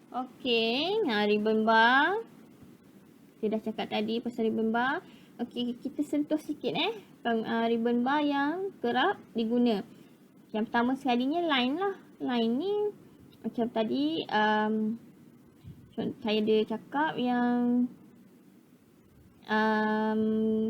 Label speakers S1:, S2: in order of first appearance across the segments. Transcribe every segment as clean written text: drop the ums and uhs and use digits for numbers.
S1: Okey, ribbon bar. Saya dah cakap tadi pasal ribbon bar. Okey, kita sentuh sikit ribbon bar yang kerap diguna. Yang pertama sekalinya line lah. Line ni macam tadi saya ada cakap yang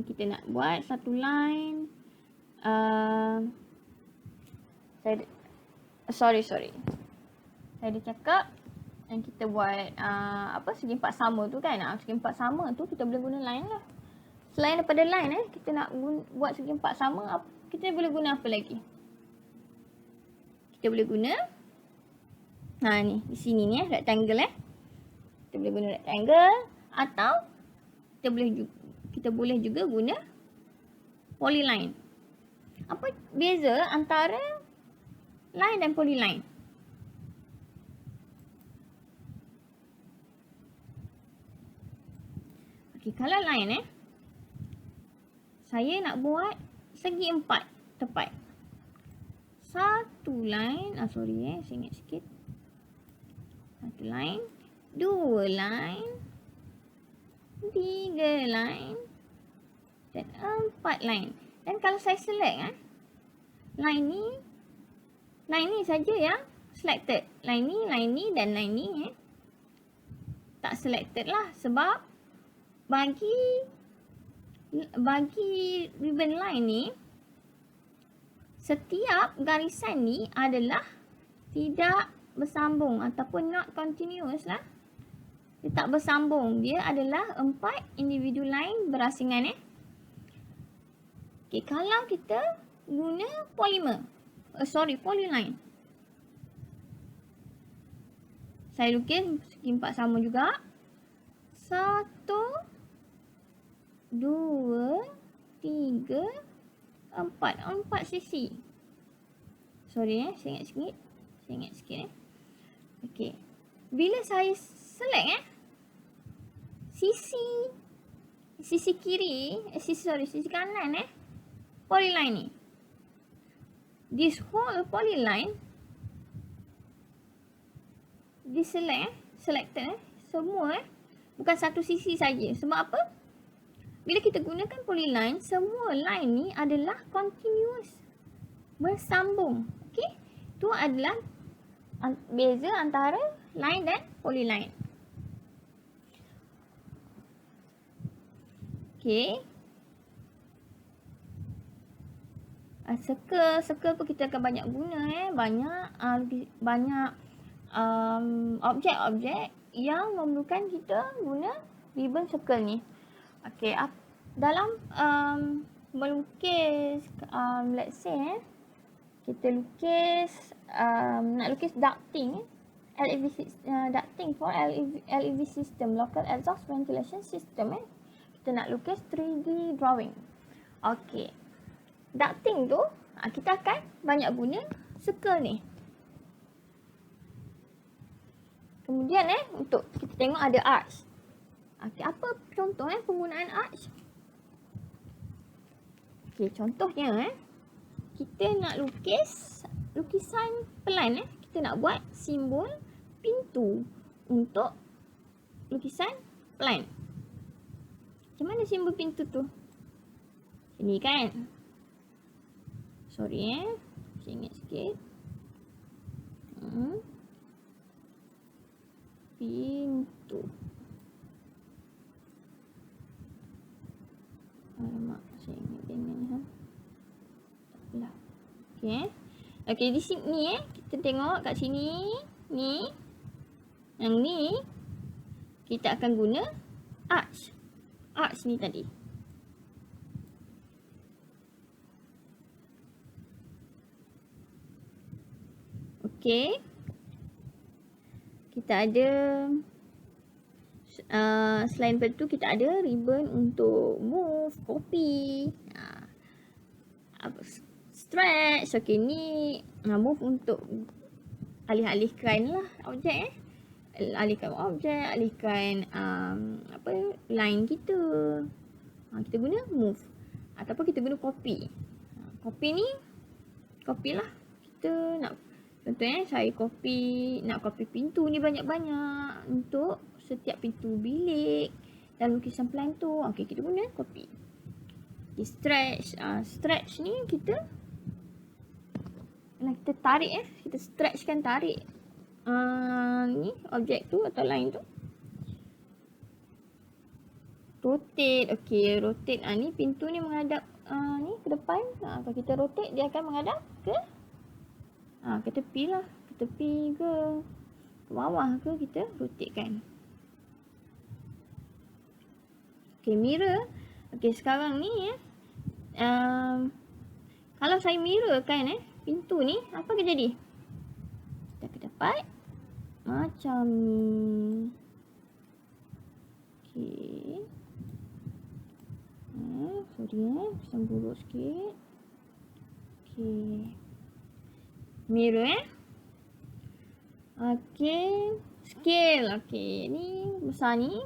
S1: kita nak buat satu line. Sorry. Saya ada cakap yang kita buat segi empat sama tu kan. Segi empat sama tu kita boleh guna line lah. Selain daripada line kita nak buat segi empat sama, kita boleh guna apa lagi? Kita boleh guna ni di sini ni rectangle kita boleh guna rectangle, atau kita boleh juga guna polyline. Apa beza antara line dan polyline? Okey, kalau line saya nak buat segi empat tepat. Satu line, saya ingat sikit. Satu line, dua line, tiga line dan empat line. Dan kalau saya select line ni saja yang selected. Line ni dan line ni tak selected lah, sebab bagi ribbon line ni, setiap garisan ni adalah tidak bersambung ataupun not continuous lah. Dia tak bersambung. Dia adalah 4 individu line berasingan Okay, kalau kita guna polyline. Saya lukis segi empat sama juga. 1, 2, 3, 4 sisi. Sorry saya ingat sikit Okey. Bila saya select sisi kiri, sisi kanan polyline ni. This whole polyline selected semua bukan satu sisi saja. Sebab apa? Bila kita gunakan polyline, semua line ni adalah continuous, bersambung. Okey? Itu adalah beza antara line dan polyline. Okey. Circle pun kita akan banyak guna banyak objek-objek yang memerlukan kita guna ribbon circle ni. Okey, dalam melukis let's say kita nak lukis ducting ducting for LEV system, local exhaust ventilation system kita nak lukis 3D drawing. Okey, ducting tu kita akan banyak guna circle ni. Kemudian untuk kita tengok ada arch. Okey, apa contoh penggunaan arch? Okey, contohnya kita nak lukisan pelan kita nak buat simbol pintu untuk lukisan pelan. Macam mana simbol pintu tu? Ini kan? Sorry saya ingat sikit. Pintu. Alamak, saya ingat dengan tak apalah. Okey, di sini kita tengok kat sini ni. Yang ni kita akan guna arch. Arch ni tadi. Okey. Kita ada selain itu kita ada ribbon untuk move, copy, stretch. Okey, ni move untuk alihkan lah objek alihkan line kita. Kita guna move ataupun kita guna copy. Copy ni copy lah. Kita nak Contohnya saya nak copy pintu ni banyak-banyak untuk setiap pintu bilik dan lukisan plan tu. Okey, kita guna copy. Okay, stretch ni kita tarik kita stretchkan, tarik ni objek tu atau line tu. Rotate. Okey, rotate. Ni pintu ni menghadap ni ke depan. Kalau kita rotate dia akan menghadap ke ke tepi lah. Ke tepi ke bawah ke kita rotate kan. Okey, mirror. Okey, sekarang ni kalau saya mirror kan pintu ni, apa akan jadi? Kita akan dapat macam ni. Okey. Sorry pisang buruk sikit. Okey. Mirror Okey. Scale. Okey. Ni besar ni.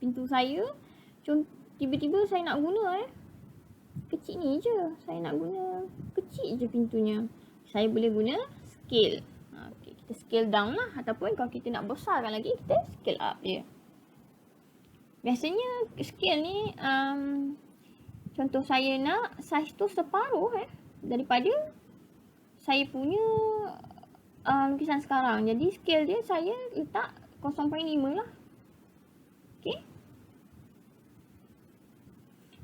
S1: Pintu saya. Tiba-tiba saya nak guna kecil ni je. Saya nak guna kecil je pintunya. Saya boleh guna scale. Okey. Kita scale down lah. Ataupun kalau kita nak besarkan lagi, kita scale up je. Biasanya scale ni contoh saya nak saiz tu separuh daripada saya punya lukisan sekarang. Jadi scale dia saya letak 0.5 lah. Okey.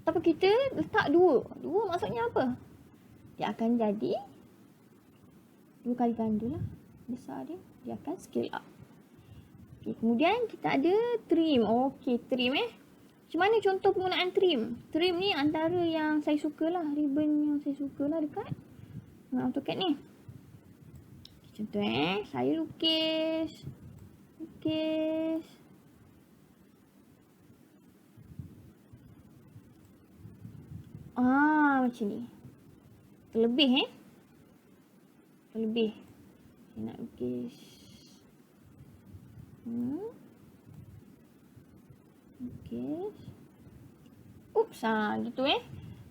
S1: Tapi kita letak 2. 2 maksudnya apa? Dia akan jadi 2 kali ganda lah besar dia. Dia akan scale up. Okay, kemudian kita ada trim. Okey, trim Macam mana contoh penggunaan trim? Trim ni antara yang saya suka lah. Ribbon yang saya suka lah dekat AutoCAD ni. Contoh saya lukis. Macam ni. Terlebih Terlebih. Saya nak lukis. Lukis. Oops, gitu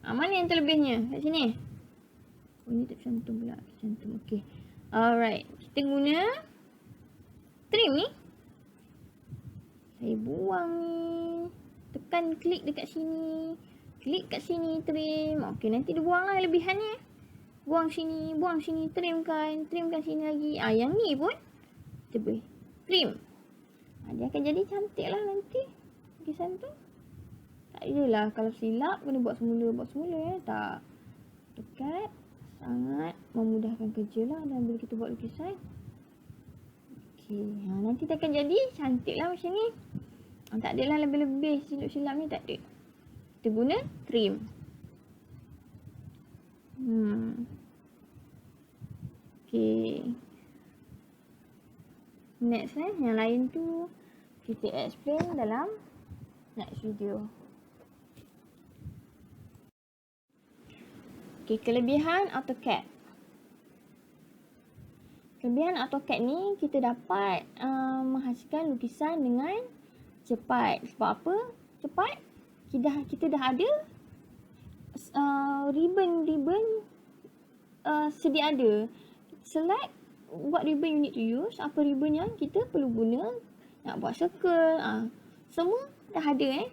S1: mana yang terlebihnya? Kat sini. Ni tak cantum pula. Cantum. Okey. Alright. Kita guna trim ni. Saya buang ni. Tekan klik dekat sini. Klik kat sini trim. Okey, nanti dia buang lah lebihannya. Buang sini, trimkan sini lagi. Yang ni pun kita boleh trim. Dia akan jadi cantik lah nanti lukisan tu. Tak adalah kalau silap kena buat semula tak. Dekat sangat memudahkan kerja lah dalam bila kita buat lukisan. Okey, nanti dia akan jadi cantik lah macam ni. Tak adalah lebih-lebih silap-silap ni, tak ada. Kita guna trim. Okey. Next yang lain tu kita explain dalam next video. Okey, kelebihan AutoCAD. Kelebihan AutoCAD ni kita dapat menghasilkan lukisan dengan cepat. Sebab apa? Cepat. Kita dah ada ribbon sedia ada. Select what ribbon you need to use. Apa ribbon yang kita perlu guna. Nak buat circle. Semua dah ada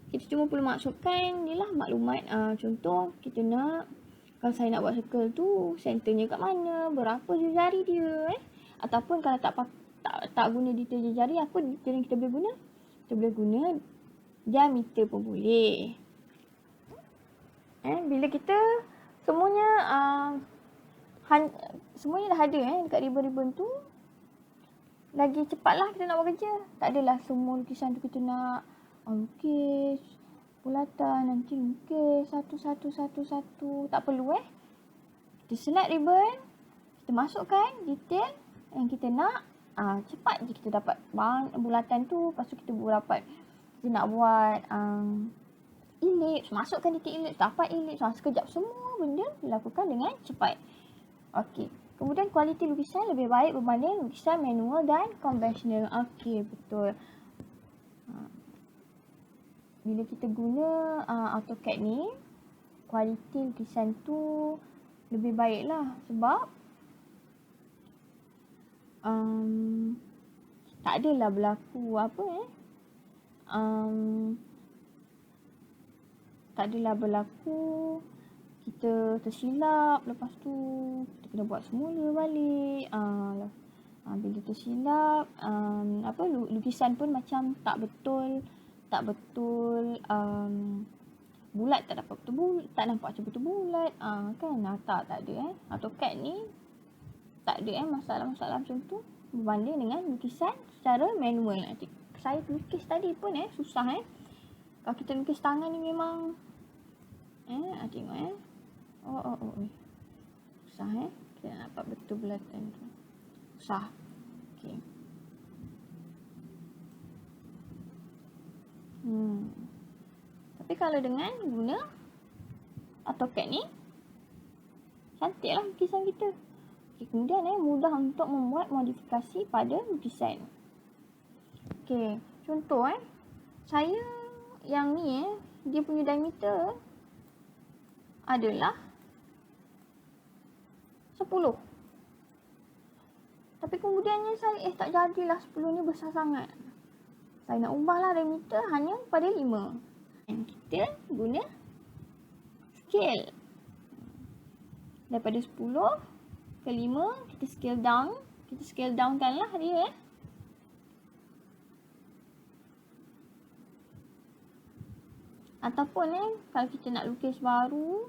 S1: Kita cuma perlu masukkan ni lah maklumat. Contoh kita nak, kalau saya nak buat circle tu, centernya kat mana, berapa jari dia Ataupun kalau tak guna detail jari, apa detail yang kita boleh guna? Kita boleh guna diameter pun boleh. Bila kita semuanya semuanya dah ada dekat ribbon-ribbon tu, lagi cepatlah kita nak buat kerja. Tak adalah semua lukisan tu kita nak lukis bulatan, nanti lukis satu. Tak perlu Kita select ribbon, kita masukkan detail yang kita nak. Cepat je kita dapat bulatan tu. Lepas tu kita dapat, kita nak buat ellipse, masukkan detail ellipse, dapat ellipse. Sekejap semua benda dilakukan dengan cepat. Okey. Kemudian kualiti lukisan lebih baik berbanding lukisan manual dan konvensional. Okey, betul. Bila kita guna AutoCAD ni, kualiti lukisan tu lebih baik lah. Sebab tak adalah berlaku tak adalah berlaku kita tersilap, lepas tu kita kena buat semula balik. Bila tersilap, lukisan pun macam tak betul bulat, tak dapat betul bulat, tak nampak macam betul bulat. Kan tak ada AutoCAD ni tak ada masalah-masalah macam tu berbanding dengan lukisan secara manual. Saya lukis tadi pun susah kalau kita lukis tangan ni memang tengok susah kita nak dapat betul bulatan tu susah. Okey. Tapi kalau dengan guna AutoCAD ni cantiklah lukisan kita. Okay, kemudian mudah untuk membuat modifikasi pada lukisan. Okey, contoh saya yang ni dia punya diameter adalah 10. Tapi kemudiannya saya tak jadilah 10 ni besar sangat. Saya nak ubahlah diameter hanya pada 5. Dan kita guna scale. Daripada 10 ke 5 kita scale down. Kita scale down kanlah dia Ataupun kalau kita nak lukis baru,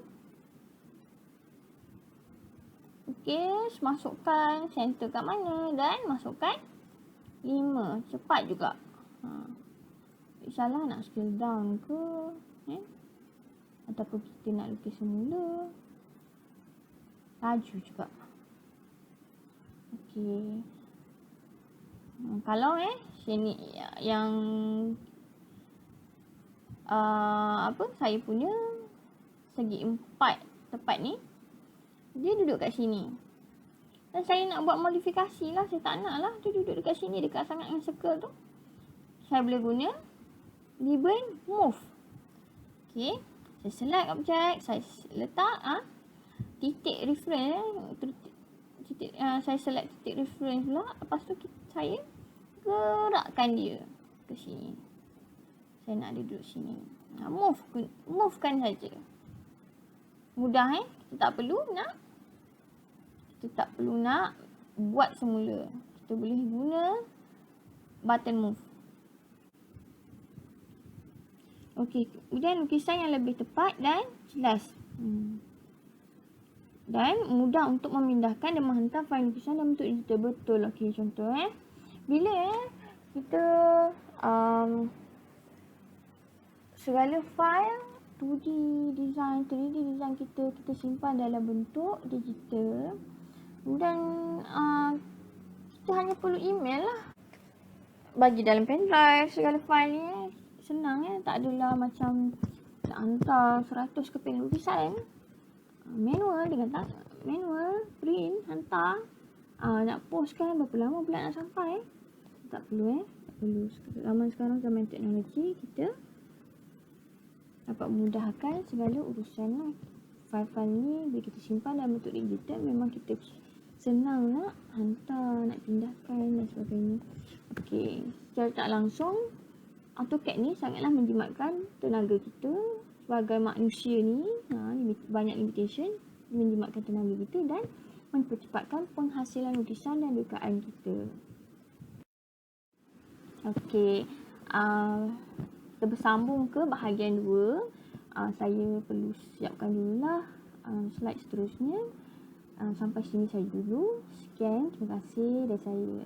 S1: lukis, masukkan center kat mana dan masukkan 5. Cepat juga. InsyaAllah nak scale down ke ataupun kita nak lukis semula, laju juga. Okey. Kalau sini yang saya punya segi 4 tepat ni, dia duduk kat sini. Dan saya nak buat modifikasi lah. Saya tak nak lah dia duduk dekat sini, dekat sangat dengan circle tu. Saya boleh guna ribbon move. Okey. Saya select objek, saya letak titik reference, saya select titik reference pula. Lepas tu saya gerakkan dia ke sini. Saya nak dia duduk sini. Movekan saja. Mudah Kita tak perlu nak buat semula. Kita boleh guna button move. Okey, kemudian lukisan yang lebih tepat dan jelas. Dan mudah untuk memindahkan dan menghantar fail lukisan dalam bentuk digital. Betul. Okey, contoh bila kita segala file 2D design, 3D design kita simpan dalam bentuk digital. Dan kita hanya perlu email lah. Bagi dalam pendrive segala file ni senang tak adalah macam nak hantar 100 keping lukisan. Manual dengan manual print hantar. Nak postkan berapa lama pula nak sampai. Tak perlu tak perlu. Zaman sekarang zaman teknologi, kita dapat memudahkan segala urusan file-file ni. Bila kita simpan dalam bentuk digital, memang kita senang nak hantar, nak pindahkan dan sebagainya. Okey, secara tak langsung AutoCAD ni sangatlah menjimatkan tenaga kita sebagai manusia ni. Banyak limitation, menjimatkan tenaga kita dan mempercepatkan penghasilan lukisan dan rekaan kita. Okey, kita bersambung ke bahagian 2. Saya perlu siapkan dululah slide seterusnya. Sampai sini saja dulu. Sekian, terima kasih dan saya